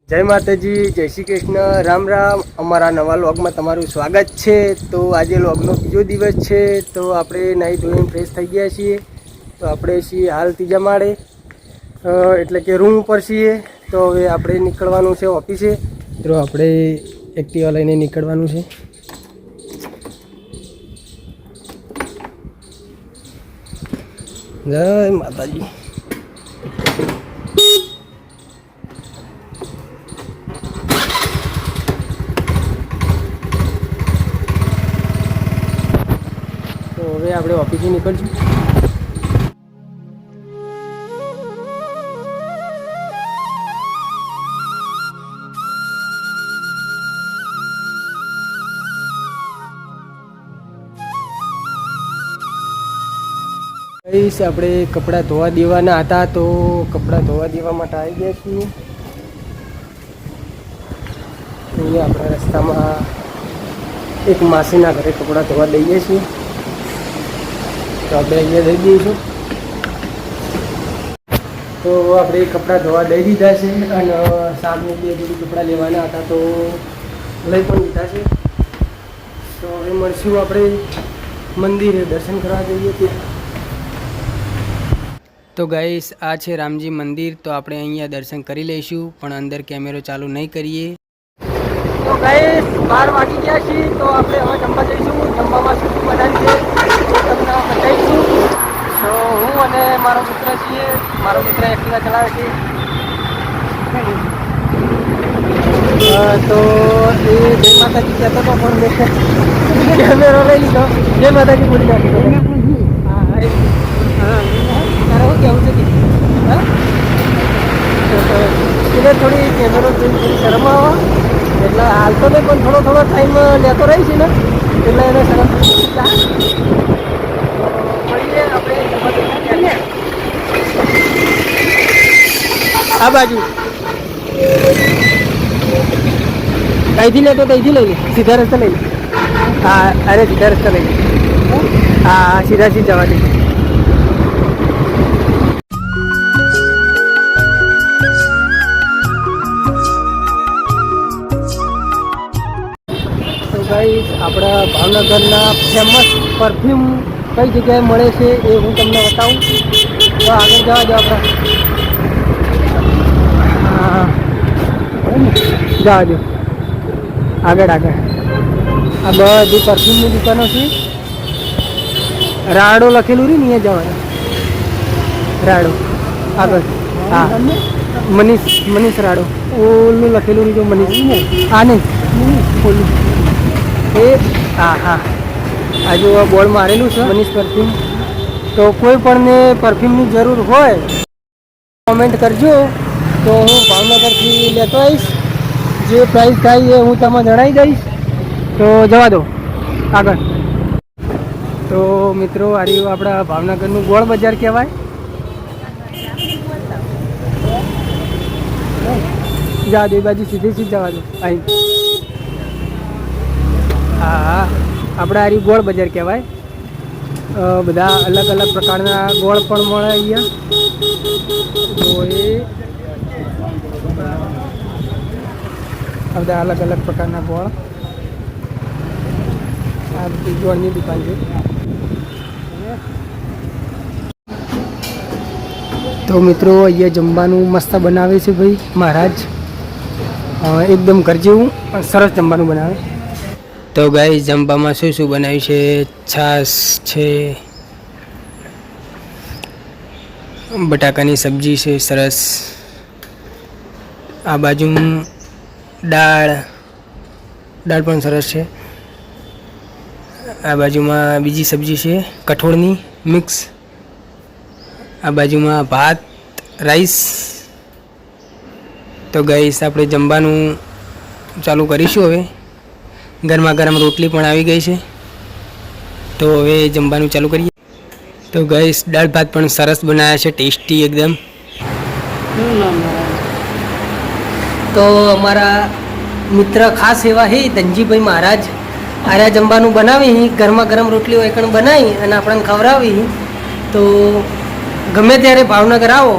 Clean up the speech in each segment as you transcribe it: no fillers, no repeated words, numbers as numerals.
જય માતાજી, જય શ્રી કૃષ્ણ, રામ રામ। અમારા નવા વ્લોગમાં તમારું સ્વાગત છે। તો આજે વ્લોગનો બીજો દિવસ છે। તો આપણે નાહી ધોઈને ફ્રેશ થઈ ગયા છીએ। તો આપણે છીએ હાલ ત્રીજા માળે, એટલે કે રૂમ ઉપર છીએ। તો હવે આપણે નીકળવાનું છે ઓફિસે। તો આપણે એક્ટિવા લઈને નીકળવાનું છે। જય માતાજી। તો હવે આપણે ઓફિસે નીકળશું। ગાઈસ, આપણે કપડાં ધોવા દેવાના હતા, તો કપડાં ધોવા દેવા માટે આવી ગયા છીએ। અહીંયા આપણા રસ્તામાં એક માસીના ઘરે કપડાં ધોવા દઈએ છીએ। તો આપણે અહીંયા દઈ દઈશું। તો આપણે કપડાં ધોવા દઈ દીધા છે અને સામે બે જોડી કપડાં લેવાના હતા, તો લઈ પણ દીધા છે। તો હવે મળશું આપણે મંદિરે દર્શન કરવા જઈએ ત્યાં। તો ગાઈસ, આ છે રામજી મંદિર। તો આપણે અહીંયા દર્શન કરી લઈશું, પણ અંદર કેમેરો ચાલુ નહીં કરીએ। તો ગાઈસ, 12 વાગી ગયા છે। તો આપણે હવે જમવા જઈશું। જમવામાં શું બનાવી છે તો તમને બતાવીશું। તો હું અને મારો મિત્ર છીએ। મારો મિત્ર એક્ટિવા ચલાવે છે। તો એ જય માતાજી કહેતો હતો, પણ મેં કેમેરો લઈ લીધો। જય માતાજી બોલી નાખી। હા તારે શું કહેવું છે? હા, એને થોડી કેમેરો જોઈને થોડી શરમ આવે, એટલે હાલ તો નહીં, પણ થોડો ટાઈમ લેતો રહી છે ને, એટલે એને શરમ મળીએ આપણે આ બાજુ અહીંથી લે, તો અહીંથી લઈ લે, સીધા રસ્તે લઈ લે। હા, અરે સીધા રસ્તે લઈ લે। હા, સીધા જવા દે। ગાઈસ, આપણા ભાવનગરના ફેમસ પરફ્યુમ કઈ જગ્યાએ મળે છે એ હું તમને બતાવું। તો આગળ જવા દો આપણે, જવા દો આગળ। આ બધી પરફ્યુમની દુકાનો છે। રાડો લખેલું રહ્યું ને, અહીંયા જવાનું। રાડો આગળ, હા, મનીષ રાડો ઓલું લખેલું રહ્યું, મનીષ આ નહીં ઓલું એ, હા હા, આ જો બોર્ડ મારેલું છે મનીષ પરફ્યુમ। તો કોઈ પણને પરફ્યુમની જરૂર હોય કોમેન્ટ કરજો, તો હું ભાવનગરથી લેતો આવીશ। જે પ્રાઇસ થાય એ હું તમને જણાવી દઈશ। તો જવા દો આગળ। તો મિત્રો, આ રહ્યું આપણા ભાવનગરનું ગોળ બજાર કહેવાય। જવા દો, એ બાજુ સીધી જવા દો અહીં। હા હા, આપણે આ ગોળ બજાર કહેવાય। બધા અલગ અલગ પ્રકારના ગોળ પણ મળે અહીંયા। તો એ બધા અલગ અલગ પ્રકારના ગોળ, આ બધી ગોળની દુકાન છે। તો મિત્રો, અહીંયા જમવાનું મસ્ત બનાવે છે ભાઈ મહારાજ, એકદમ ઘર જેવું સરસ જમવાનું બનાવે। તો ગાઈસ, જમવામાં શું શું બનાવ્યું છે? છાશ છે, બટાકાની સબ્જી છે સરસ, આ બાજુ દાળ પણ સરસ છે, આ બાજુમાં બીજી સબ્જી છે કઠોળની મિક્સ, આ બાજુમાં ભાત રાઈસ। તો ગાઈસ, આપણે જમવાનું ચાલુ કરીશું હવે। ગરમા ગરમ રોટલી પણ આવી ગઈ છે, તો હવે જમવાનું ચાલુ કરીએ। તો ગાઈસ, દાળ ભાત પણ સરસ બનાવ્યા છે, ટેસ્ટી એકદમ। તો અમારા મિત્ર ખાસ એવા હે ધનજીભાઈ મહારાજ, આર્યા જમવાનું બનાવી, ગરમા ગરમ રોટલીઓ એકણ બનાવી અને આપણને ખવડાવી। તો ગમે ત્યારે ભાવનગર આવો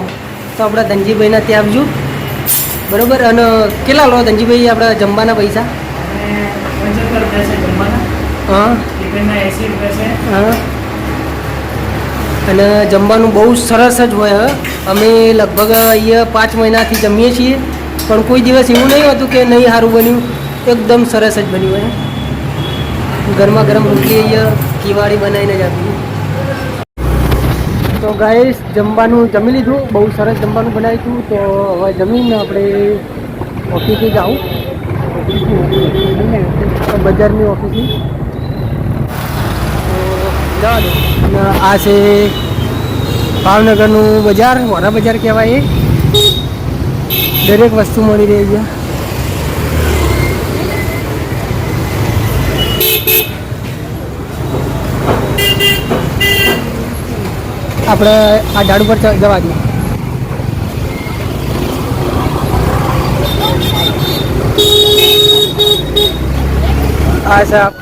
તો આપણા ધનજીભાઈના ત્યાં આવજો। બરોબર. અને કેટલા લો ધનજીભાઈ આપણા જમવાના પૈસા? હા હા. અને જમવાનું બહુ સરસ જ હોય. અમે લગભગ અહીંયા 5 મહિનાથી જમીએ છીએ, પણ કોઈ દિવસ એવું નહીં હોતું કે નહીં સારું બન્યું. એકદમ સરસ જ બન્યું હોય. ગરમા ગરમ રોટલી અહીંયા કિવાડી બનાવીને જ આપી. તો ગાઈસ જમવાનું જમી લીધું, બહુ સરસ જમવાનું બનાવ્યું હતું. તો હવે જમીને આપણે ઓફિસે જાઉં, બજારની ઓફિસે. તો જવા દો. અને આ છે ભાવનગરનું બજાર, મોરા બજાર કહેવાય. દરેક વસ્તુ મળી રહી છે. આપણે આ ઝાડ ઉપર જવા દઈએ. આ સાહેબ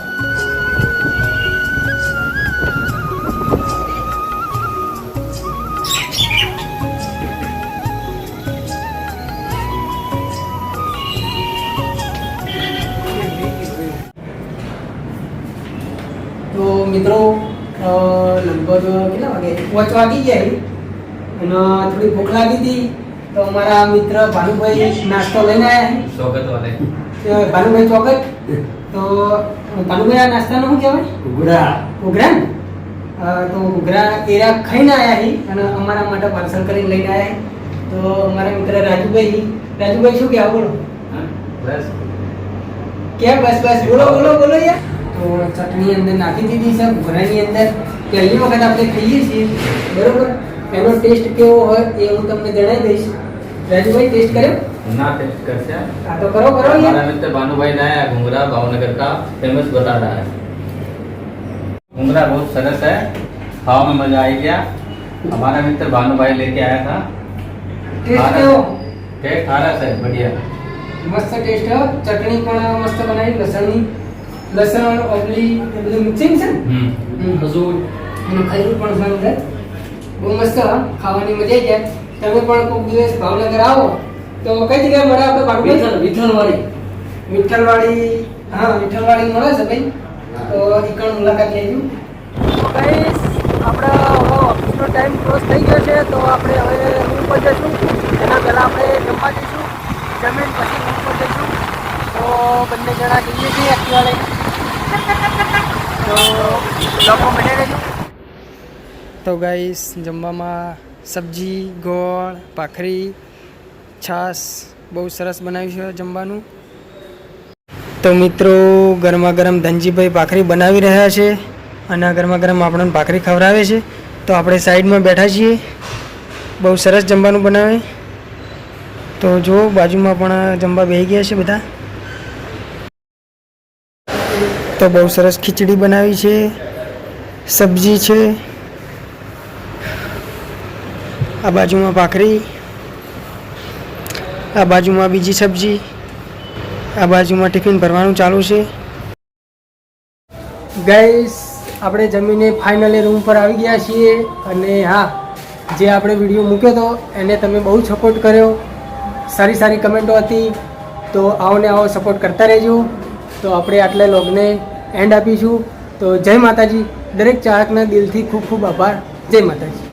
તો મિત્રો લગભગ કેટલા વાગે? 5 વાગી ગયા અને થોડી ભૂખ લાગી હતી. તો અમારા મિત્ર ભાનુભાઈ નાસ્તો લઈને આવ્યા. ચોકટ વાલે ભાનુભાઈ ચોકટ. તો ભાનુભાઈ આ નાસ્તાનું શું કહેવાય? ઘૂઘરા. ઘૂઘરા ને? તો ઘૂઘરા એરા ખાઈને આવ્યા છે અને અમારા માટે પાર્સલ કરીને લઈને આવ્યા. તો અમારા મિત્ર રાજુભાઈ શું કહેવા? બોલો. બસ કેમ? બસ બોલો યાર. તો ચટણી અંદર નાખી દીધી છે ઘૂઘરાની અંદર. પહેલી વખત આપણે ખાઈએ છીએ, બરોબર. એનો ટેસ્ટ કેવો હોય એ હું તમને જણાવી દઈશ. રાજુભાઈ ટેસ્ટ કર્યો? ना टेस्ट करते हैं। हाँ तो करो हमारा यार। मित्र भानु भाई लाया है घुंघरा, भावनगर का फेमस बता रहा है। घुंघरा बहुत सरस है, खाओ में मजा आई गया। हमारा मित्र भानु भाई लेके आया था। टेस्ट केવો? टेस्ट खारस है, बढ़िया मस्त टेस्ट है। चटनी पण मस्त बनाई, लसणनी, लसण ઓબલી એ બધું મિક્સિંગ છે ને, खजूर ખજૂર પણ છે અંદર. બહુ મસ્ત ખાવાની મજા આવી જાય. તમે પણ કોઈક દિવસ ભાવનગર આવો તો કઈ જગ્યાએ મળે આપણે ભાડું? વિઠ્ઠલવાડી. હા, વિઠ્ઠલવાડી મળે છે ભાઈ. તો એકણ મુલાકાત લેજો. ગાઈસ આપણા હવે ઓફિસનો ટાઈમ ક્લોઝ થઈ ગયો છે, તો આપણે હવે રૂમ પર જઈશું. એના પહેલાં આપણે જમવા જઈશું, જમીન પછી રૂમ પર જઈશું. તો બંને જણા જઈએ છીએ એક્ટિવા લઈને. તો લોકો બને રહેજો. તો ગાઈસ જમવામાં સબ્જી, ગોળ, ભાખરી, છાશ બહુ સરસ બનાવ્યું છે જમવાનું. તો મિત્રો ગરમા ગરમ ધનજીભાઈ ભાખરી બનાવી રહ્યા છે અને ગરમા ગરમ આપણને ભાખરી ખવડાવે છે. તો આપણે સાઈડમાં બેઠા છીએ. બહુ સરસ જમવાનું બનાવે. તો જો બાજુમાં પણ જમવા બેસી ગયા છે બધા. તો બહુ સરસ ખીચડી બનાવી છે, સબ્જી છે, આ બાજુમાં ભાખરી, આ બાજુમાં બીજી સબ્જી, આ બાજુમાં ટિફિન ભરવાનું ચાલુ છે. ગાઈસ આપણે જમીને ફાઇનલી રૂમ પર આવી ગયા છીએ. અને હા, જે આપણે વિડીયો મૂક્યો હતો એને તમે બહુ સપોર્ટ કર્યો, સારી સારી કમેન્ટો હતી. તો આવો ને આવો સપોર્ટ કરતા રહેજો. તો આપણે આટલા લોગને એન્ડ આપીશું. તો જય માતાજી. દરેક ચાહકના દિલથી ખૂબ ખૂબ આભાર. જય માતાજી.